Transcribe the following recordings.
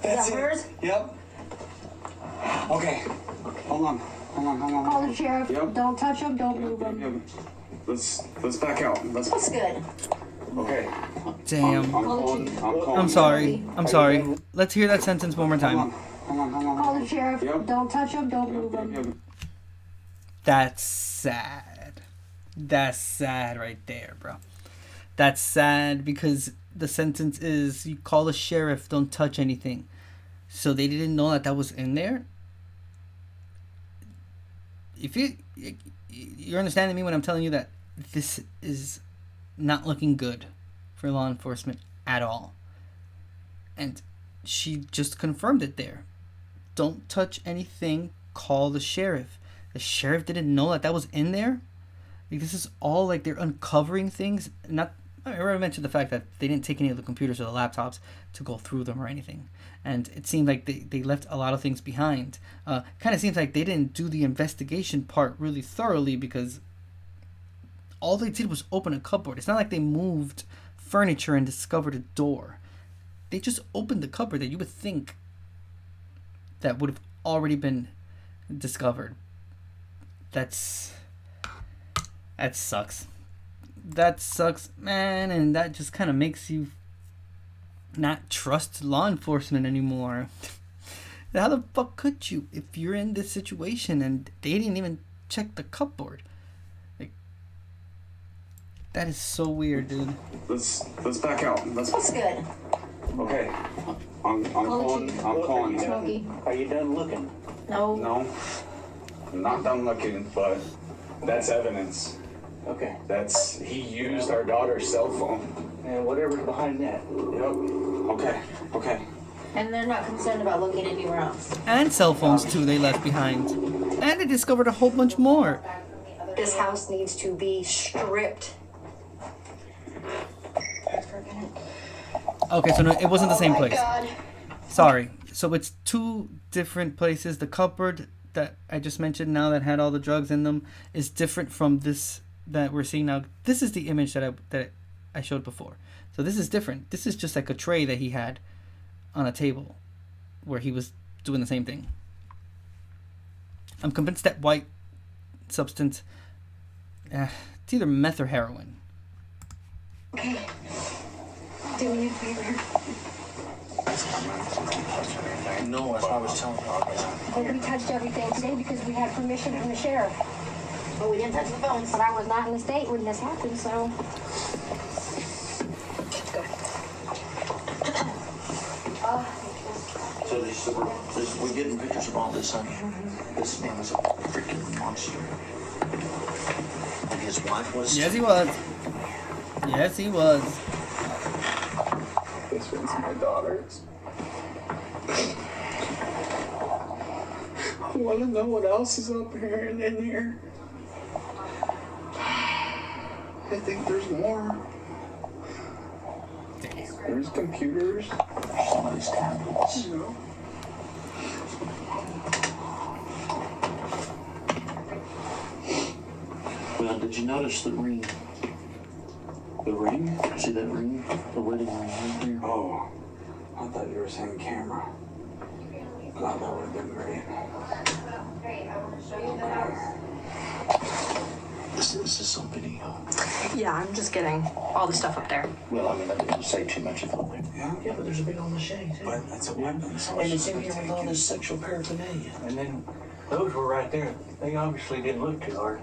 That's it. hers? Yep. Okay. Hold on. Call the sheriff. Yep. Don't touch him. Don't move him. Let's back out. Looks good. Okay. Damn. I'm sorry. I'm sorry. Let's hear that sentence one more time. Call the sheriff. Yep. Don't touch him. Don't move him. That's sad. That's sad right there, bro. That's sad because the sentence is you call the sheriff, don't touch anything. So they didn't know that was in there. If you're understanding me when I'm telling you that this is not looking good for law enforcement at all. And she just confirmed it there. Don't touch anything, call the sheriff. The sheriff didn't know that was in there. Like, this is all like they're uncovering things. I already mentioned the fact that they didn't take any of the computers or the laptops to go through them or anything. And it seemed like they left a lot of things behind. Kind of seems like they didn't do the investigation part really thoroughly because all they did was open a cupboard. It's not like they moved furniture and discovered a door. They just opened the cupboard that you would think that would have already been discovered. That sucks. That sucks, man, and that just kind of makes you not trust law enforcement anymore. How the fuck could you if you're in this situation and they didn't even check the cupboard? Like, that is so weird, dude. Let's back out. Looks good. Okay. I'm calling. Smokey. Are you done looking? No. No. I'm not done looking, but that's evidence. Okay. He used our daughter's cell phone. And whatever's behind that. Yep. Okay. And they're not concerned about looking anywhere else. And cell phones, too, they left behind. And they discovered a whole bunch more. This house needs to be stripped. Okay, so no, it wasn't the same place. God. Sorry. So it's two different places. The cupboard that I just mentioned now that had all the drugs in them is different from this that we're seeing now. This is the image that I showed before. So this is different. This is just like a tray that he had on a table where he was doing the same thing. I'm convinced that white substance, it's either meth or heroin. Okay. Do me a favor. No, that's what I was telling you. But we touched everything today because we had permission from the sheriff. But we didn't touch the phones. But I was not in the state when this happened, so. So we're getting pictures of all this, honey. This man was a freaking monster. And his wife was... Yes, he was. Yes, he was. This one's my daughter's. I want to know what else is up here and in here. I think there's more. There's computers. Some of these tablets. You know. Well, did you notice the ring? The ring? See that ring? The wedding ring right there? Oh, I thought you were saying camera. God, that would have been great. This is on video. Yeah, I'm just getting all the stuff up there. Well, I mean, I didn't say too much about it. Yeah? Yeah, but there's a big on the shade, too. But it's a weapon, so And it's it's in here with all this sexual paraphernalia. And then those were right there. They obviously didn't look too hard.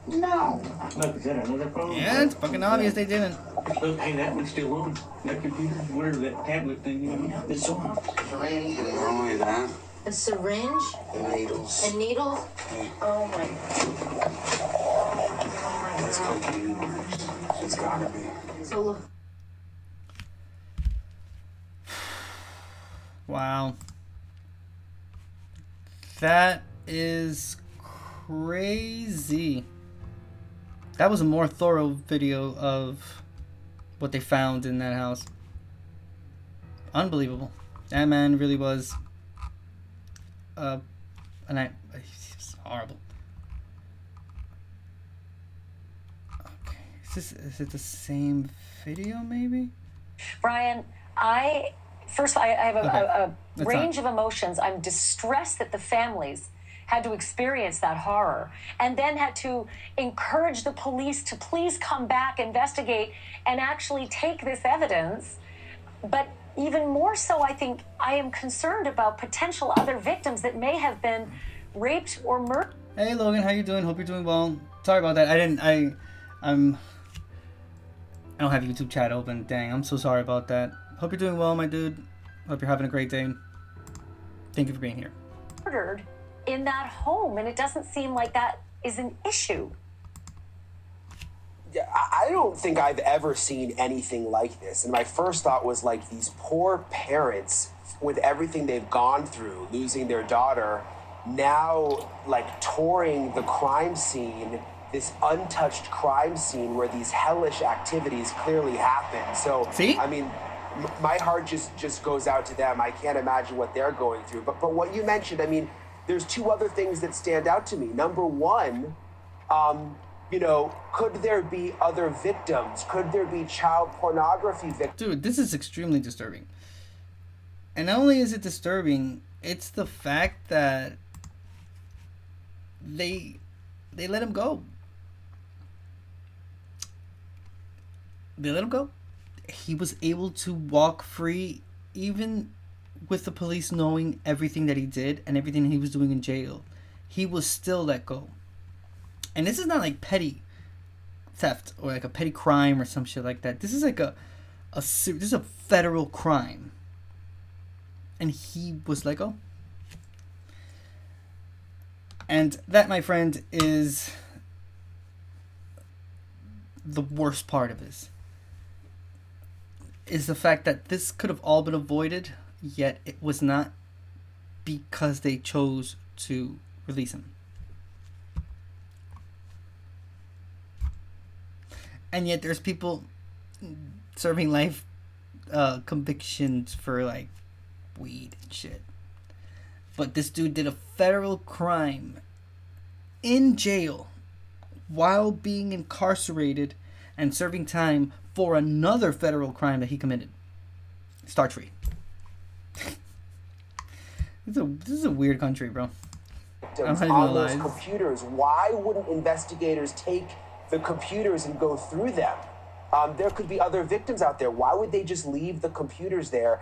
No. Look, is that another phone? Yeah, it's fucking obvious they didn't. Look, hey, that one's still on. That computer, whatever that tablet thing is. Yeah, it's on. Not only that, A syringe Needles. and needles. Oh my. it's cocaine marks. It's gotta be. So look. Wow. That is crazy. That was a more thorough video of what they found in that house. Unbelievable. That man really was it's horrible. Okay. Is it the same video maybe? Brian, I First, I have a That's range not- of emotions. I'm distressed that the families had to experience that horror and then had to encourage the police to please come back, investigate, and actually take this evidence. But even more so, I think I am concerned about potential other victims that may have been raped or murdered. Hey Logan, how you doing? Hope you're doing well. Sorry about that. I don't have YouTube chat open. Dang, I'm so sorry about that. Hope you're doing well, my dude. Hope you're having a great day. Thank you for being here. Murdered in that home, and it doesn't seem like that is an issue. Yeah, I don't think I've ever seen anything like this. And my first thought was like these poor parents with everything they've gone through, losing their daughter, now like touring the crime scene, this untouched crime scene where these hellish activities clearly happen. So, See? I mean, my heart just goes out to them. I can't imagine what they're going through. But what you mentioned, I mean, there's two other things that stand out to me. Number one, could there be other victims? Could there be child pornography victims? Dude, this is extremely disturbing. And not only is it disturbing, it's the fact that they let him go. They let him go. He was able to walk free even with the police knowing everything that he did and everything he was doing in jail. He was still let go. And this is not like petty theft or like a petty crime or some shit like that. This is like this is a federal crime. And he was let go. And that, my friend, is the worst part of this. Is the fact that this could have all been avoided, yet it was not, because they chose to release him. And yet there's people serving life convictions for like weed and shit. But this dude did a federal crime in jail while being incarcerated and serving time for another federal crime that he committed. Start free. This is a weird country, bro. On those computers. Why wouldn't investigators take the computers and go through them? There could be other victims out there. Why would they just leave the computers there?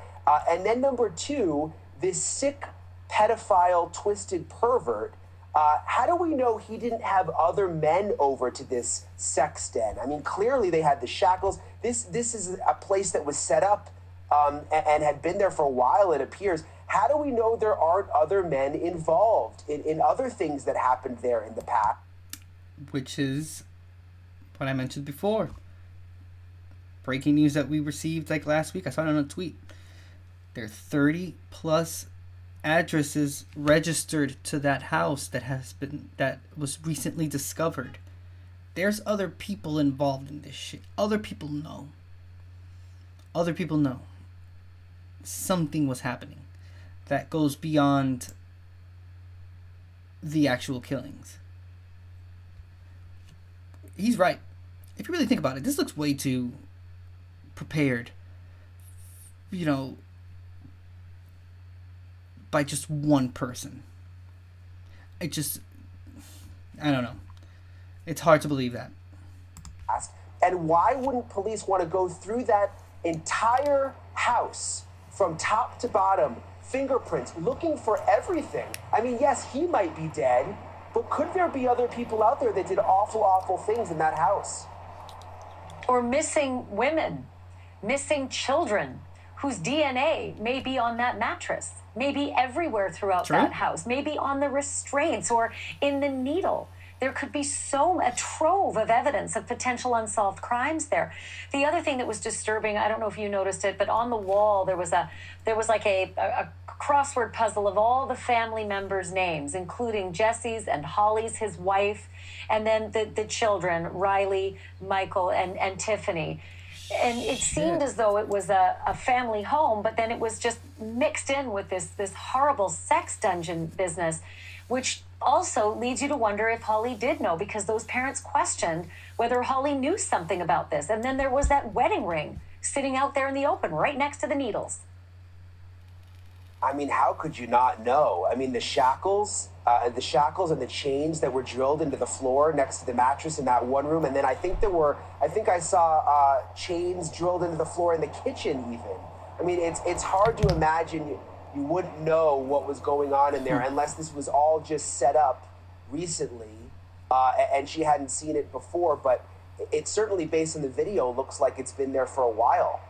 And then number two, this sick pedophile, twisted pervert, how do we know he didn't have other men over to this sex den? I mean, clearly they had the shackles. This is a place that was set up and had been there for a while, it appears. How do we know there aren't other men involved in other things that happened there in the past? Which is what I mentioned before. Breaking news that we received like last week. I saw it on a tweet. There are 30 plus addresses registered to that house that was recently discovered. There's other people involved in this shit. Other people know. Other people know. Something was happening that goes beyond the actual killings. He's right. If you really think about it, this looks way too prepared, by just one person. I don't know. It's hard to believe that. And why wouldn't police want to go through that entire house from top to bottom, fingerprints, looking for everything? I mean, yes, he might be dead, but could there be other people out there that did awful, awful things in that house? Or missing women, missing children whose DNA may be on that mattress, maybe everywhere throughout that house, maybe on the restraints or in the needle. There could be a trove of evidence of potential unsolved crimes there. The other thing that was disturbing, I don't know if you noticed it, but on the wall there was like a crossword puzzle of all the family members' names, including Jesse's and Holly's, his wife, and then the children, Riley, Michael, and Tiffany. And it seemed as though it was a family home, but then it was just mixed in with this horrible sex dungeon business, which also leads you to wonder if Holly did know, because those parents questioned whether Holly knew something about this. And then there was that wedding ring sitting out there in the open right next to the needles. I mean, how could you not know? I mean, the shackles and the chains that were drilled into the floor next to the mattress in that one room, and then I think I saw chains drilled into the floor in the kitchen even. I mean, it's hard to imagine you wouldn't know what was going on in there unless this was all just set up recently and she hadn't seen it before, but it certainly, based on the video, looks like it's been there for a while.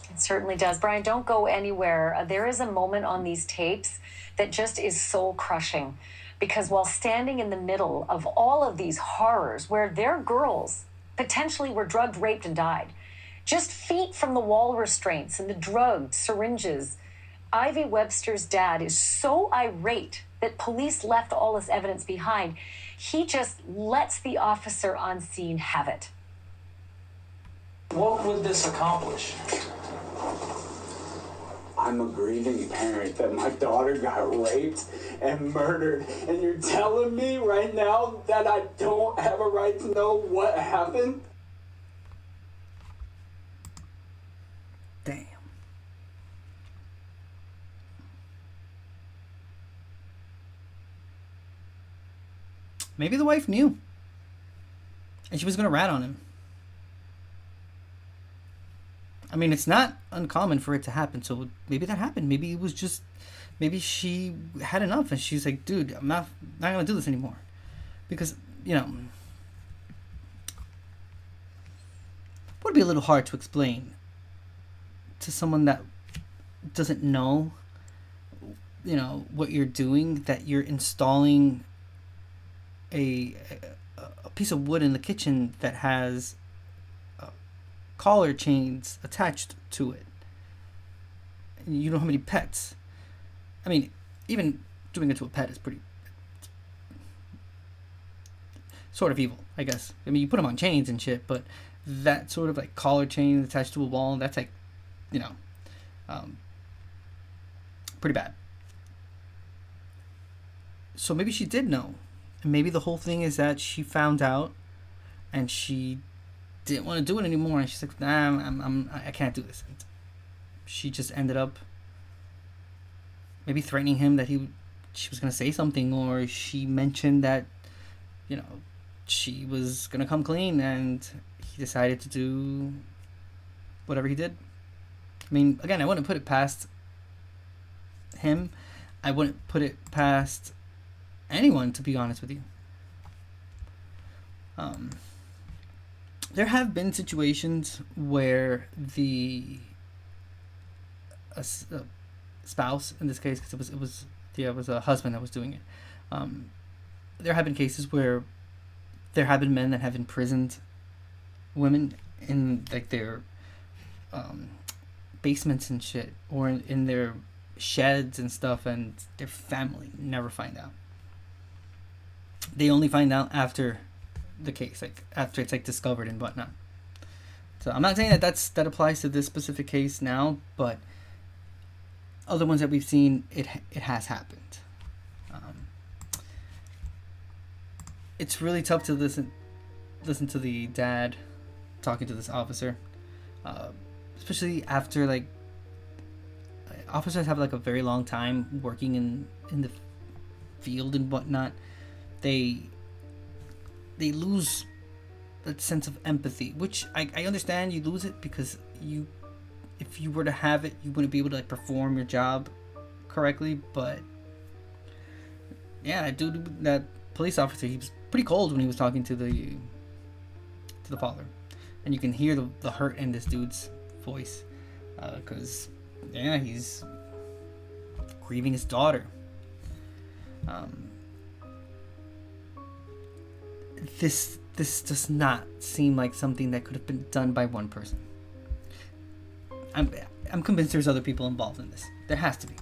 It certainly does. Brian, don't go anywhere. There is a moment on these tapes that just is soul crushing, because while standing in the middle of all of these horrors where their girls potentially were drugged, raped, and died, just feet from the wall restraints and the drugged syringes, Ivy Webster's dad is so irate that police left all this evidence behind. He just lets the officer on scene have it. What would this accomplish? I'm a grieving parent that my daughter got raped and murdered, and you're telling me right now that I don't have a right to know what happened? Damn. Maybe the wife knew, and she was gonna rat on him. I mean, it's not uncommon for it to happen, so maybe that happened. Maybe it was just, maybe she had enough, and she's like, dude, I'm not gonna do this anymore. Because, you know, it would be a little hard to explain to someone that doesn't know, you know, what you're doing, that you're installing a piece of wood in the kitchen that has collar chains attached to it. And you know how many pets. I mean, even doing it to a pet is pretty sort of evil, I guess. I mean, you put them on chains and shit, but that sort of like collar chain attached to a wall, that's like, you know, pretty bad. So maybe she did know. And maybe the whole thing is that she found out and she didn't want to do it anymore, and she's like, nah, I can't do this. And she just ended up maybe threatening him that she was gonna say something, or she mentioned that, you know, she was gonna come clean, and he decided to do whatever he did. I mean, again, I wouldn't put it past him. I wouldn't put it past anyone, to be honest with you. There have been situations where the spouse, in this case, because it was a husband that was doing it. There have been cases where there have been men that have imprisoned women in like their basements and shit, or in their sheds and stuff, and their family never find out. They only find out after the case, like after it's like discovered and whatnot. So I'm not saying that applies to this specific case now, but other ones that we've seen, it has happened. It's really tough to listen to the dad talking to this officer, especially after, like, officers have like a very long time working in the field and whatnot. They lose that sense of empathy, which I understand you lose it, because if you were to have it, you wouldn't be able to like perform your job correctly. But yeah, that police officer, he was pretty cold when he was talking to the father, and you can hear the hurt in this dude's voice, because yeah, he's grieving his daughter. This does not seem like something that could have been done by one person. I'm convinced there's other people involved in this. There has to be.